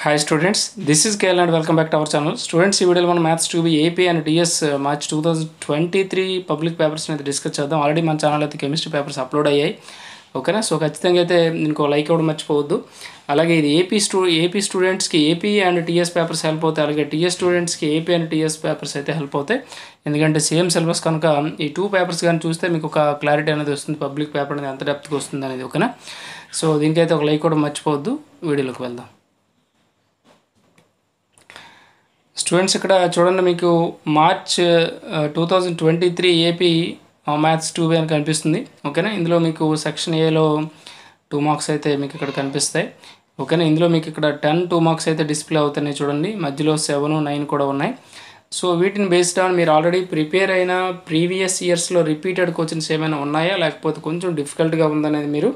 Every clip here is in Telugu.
Hi students, this is KL and welcome back to our channel. Students, ఈ వీడియోలో మనం maths 2B AP and TS March 2023 public papers అయితే డిస్కస్ చేద్దాం. ఆల్రెడీ మన ఛానల్ అయితే కెమిస్ట్రీ పేపర్స్ అప్లోడ్ అయ్యాయి. ఓకేనా? సో ఖచ్చితంగా అయితే దీనికి లైక్ అవ్వడం మర్చిపోవద్దు. అలాగే ఇది ఏపీ స్టూడెంట్స్కి AP and TS papers help అవుతాయి. అలాగే టీఎస్ స్టూడెంట్స్కి ఏపీ అండ్ టీఎస్ పేపర్స్ అయితే హెల్ప్ అవుతాయి. ఎందుకంటే సేమ్ సిలబస్ కనుక ఈ 2 పేపర్స్ కానీ చూస్తే మీకు ఒక క్లారిటీ అనేది వస్తుంది. పబ్లిక్ పేపర్ అనేది ఎంత డెప్త్గా వస్తుంది అనేది. ఓకేనా? సో దీనికైతే ఒక లైక్ అవ్వడం మర్చిపోవద్దు. వీడియోలోకి వెళ్దాం. స్టూడెంట్స్ ఇక్కడ చూడండి, మీకు మార్చ్ 2023 ఏపీ మ్యాథ్స్ 2B అని కనిపిస్తుంది. ఓకేనా? ఇందులో మీకు సెక్షన్ ఏలో 2 మార్క్స్ అయితే మీకు ఇక్కడ కనిపిస్తాయి. ఓకేనా? ఇందులో మీకు ఇక్కడ 10 2 మార్క్స్ అయితే డిస్ప్లే అవుతున్నాయి. చూడండి, మధ్యలో 7 9 కూడా ఉన్నాయి. సో వీటిని బేస్డ్ ఆన్ మీరు ఆల్రెడీ ప్రిపేర్ అయిన ప్రీవియస్ ఇయర్స్లో రిపీటెడ్ క్వశ్చన్స్ ఏమైనా ఉన్నాయా, లేకపోతే కొంచెం డిఫికల్ట్గా ఉందనేది మీరు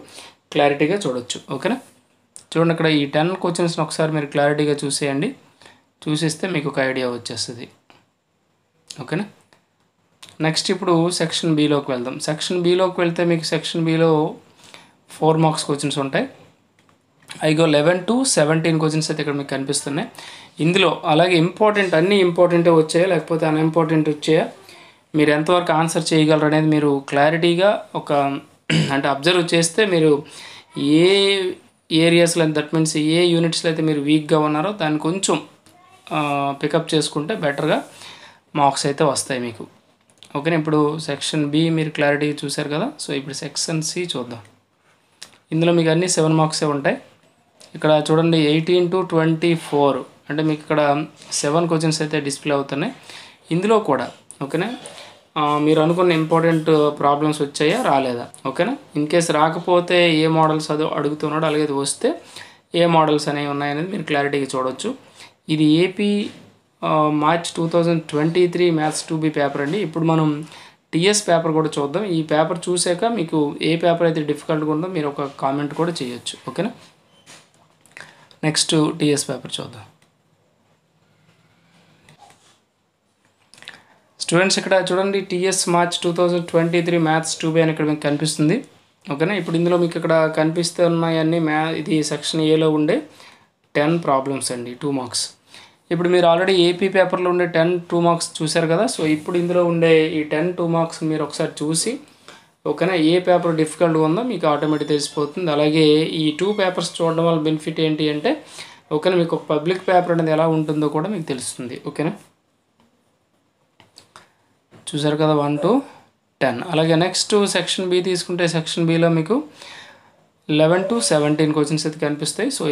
క్లారిటీగా చూడొచ్చు. ఓకేనా? చూడండి, ఇక్కడ ఈ 10 క్వశ్చన్స్ని ఒకసారి మీరు క్లారిటీగా చూసేయండి. చూసిస్తే మీకు ఒక ఐడియా వచ్చేస్తుంది. ఓకేనా? నెక్స్ట్ ఇప్పుడు సెక్షన్ బిలోకి వెళ్దాం. సెక్షన్ బిలోకి వెళ్తే మీకు సెక్షన్ బిలో 4 మార్క్స్ క్వశ్చన్స్ ఉంటాయి. అయిగో 11 to 17 క్వశ్చన్స్ అయితే ఇక్కడ మీకు కనిపిస్తున్నాయి. ఇందులో అలాగే అన్నీ ఇంపార్టెంటే వచ్చాయా లేకపోతే అన్ఇంపార్టెంట్ వచ్చాయా, మీరు ఎంతవరకు ఆన్సర్ చేయగలరు అనేది మీరు క్లారిటీగా అంటే అబ్జర్వ్ చేస్తే మీరు ఏ ఏరియాస్లో, దట్ మీన్స్ ఏ యూనిట్స్లో అయితే మీరు వీక్గా ఉన్నారో దాన్ని కొంచెం పికప్ చేసుకుంటే బెటర్గా మార్క్స్ అయితే వస్తాయి మీకు. ఓకేనా? ఇప్పుడు సెక్షన్ బి మీరు క్లారిటీగా చూశారు కదా. సో ఇప్పుడు సెక్షన్ సి చూద్దాం. ఇందులో మీకు అన్నీ 7 మార్క్సే ఉంటాయి. ఇక్కడ చూడండి, 18 to 24 అంటే మీకు ఇక్కడ 7 క్వశ్చన్స్ అయితే డిస్ప్లే అవుతున్నాయి. ఇందులో కూడా ఓకేనా, మీరు అనుకున్న ఇంపార్టెంట్ ప్రాబ్లమ్స్ వచ్చాయా రాలేదా. ఓకేనా? ఇన్ కేసు రాకపోతే ఏ మోడల్స్ అడుగుతున్నాడో, అలాగే వస్తే ఏ మోడల్స్ అనేవి ఉన్నాయనేది మీరు క్లారిటీగా చూడవచ్చు. ఇది AP March 2023 maths 2B paper అండి. ఇప్పుడు మనం టీఎస్ పేపర్ కూడా చూద్దాం. ఈ పేపర్ చూసాక మీకు ఏ పేపర్ అయితే డిఫికల్ట్గా ఉందో మీరు ఒక కామెంట్ కూడా చేయొచ్చు. ఓకేనా? నెక్స్ట్ టీఎస్ పేపర్ చూద్దాం. స్టూడెంట్స్ ఇక్కడ చూడండి, టీఎస్ మార్చ్ 2023 మ్యాథ్స్ 2B అని ఇక్కడ మీకు కనిపిస్తుంది. ఓకేనా? ఇప్పుడు ఇందులో మీకు ఇక్కడ కనిపిస్తున్నాయన్నీ ఇది సెక్షన్ ఏలో ఉండే 10 ప్రాబ్లమ్స్ అండి, 2 మార్క్స్. ఇప్పుడు మీరు ఆల్రెడీ ఏపీ పేపర్లో ఉండే 10 2 మార్క్స్ చూశారు కదా. సో ఇప్పుడు ఇందులో ఉండే ఈ 10 2 మార్క్స్ మీరు ఒకసారి చూసి ఓకేనా, ఏ పేపర్ డిఫికల్ట్గా ఉందో మీకు ఆటోమేటిక్ తెలిసిపోతుంది. అలాగే ఈ 2 పేపర్స్ చూడడం వల్ల బెనిఫిట్ ఏంటి అంటే ఓకేనా, మీకు ఒక పబ్లిక్ పేపర్ అనేది ఎలా ఉంటుందో కూడా మీకు తెలుస్తుంది. ఓకేనా? చూసారు కదా, 1 to 10. అలాగే నెక్స్ట్ సెక్షన్ బి తీసుకుంటే సెక్షన్ బిలో మీకు 11 to 17 క్వశ్చన్స్ అయితే కనిపిస్తాయి. సో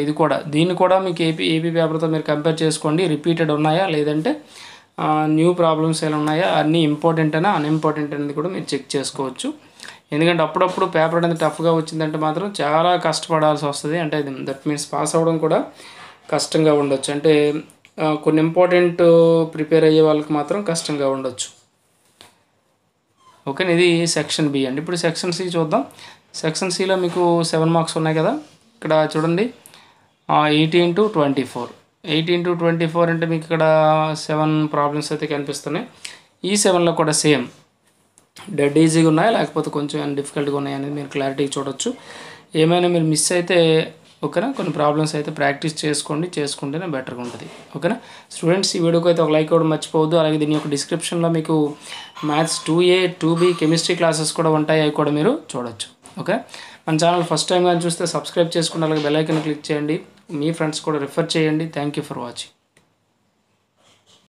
దీన్ని కూడా మీకు ఏపీ పేపర్తో మీరు కంపేర్ చేసుకోండి. రిపీటెడ్ ఉన్నాయా లేదంటే న్యూ ప్రాబ్లమ్స్ ఏమైనా ఉన్నాయా, అన్నీ ఇంపార్టెంట్ అయినా అన్ఇంపార్టెంట్ అనేది కూడా మీరు చెక్ చేసుకోవచ్చు. ఎందుకంటే అప్పుడప్పుడు పేపర్ అనేది టఫ్గా వచ్చిందంటే మాత్రం చాలా కష్టపడాల్సి వస్తుంది. అంటే దట్ మీన్స్ పాస్ అవ్వడం కూడా కష్టంగా ఉండొచ్చు. అంటే కొన్ని ఇంపార్టెంట్ ప్రిపేర్ అయ్యే వాళ్ళకి మాత్రం కష్టంగా ఉండొచ్చు. ఓకే, ఇది సెక్షన్ బి అండి. ఇప్పుడు సెక్షన్ సి చూద్దాం. సెక్షన్ సిలో మీకు 7 మార్క్స్ ఉన్నాయి కదా. ఇక్కడ చూడండి, 18 to 24 అంటే మీకు ఇక్కడ 7 ప్రాబ్లమ్స్ అయితే కనిపిస్తున్నాయి. ఈ 7లో కూడా సేమ్ డెడ్ ఈజీగా ఉన్నాయా లేకపోతే కొంచెం డిఫికల్ట్గా ఉన్నాయా అనేది మీరు క్లారిటీగా చూడొచ్చు. ఏమైనా మీరు మిస్ అయితే ఓకేనా, కొన్ని ప్రాబ్లమ్స్ అయితే ప్రాక్టీస్ చేసుకుంటేనే బెటర్గా ఉంటుంది. ఓకేనా? స్టూడెంట్స్, ఈ వీడియోకి అయితే ఒక లైక్ అవ్వడం మర్చిపోవద్దు. అలాగే దీని యొక్క డిస్క్రిప్షన్లో మీకు maths 2A 2B chemistry classes కూడా ఉంటాయి, అవి కూడా మీరు చూడొచ్చు. ఓకే, మన ఛానల్ ఫస్ట్ టైం కానీ చూస్తే సబ్స్క్రైబ్ చేసుకుని అలాగే బెల్ ఐకాన్ క్లిక్ చేయండి. మీ ఫ్రెండ్స్ కూడా రిఫర్ చేయండి. Thank you for watching.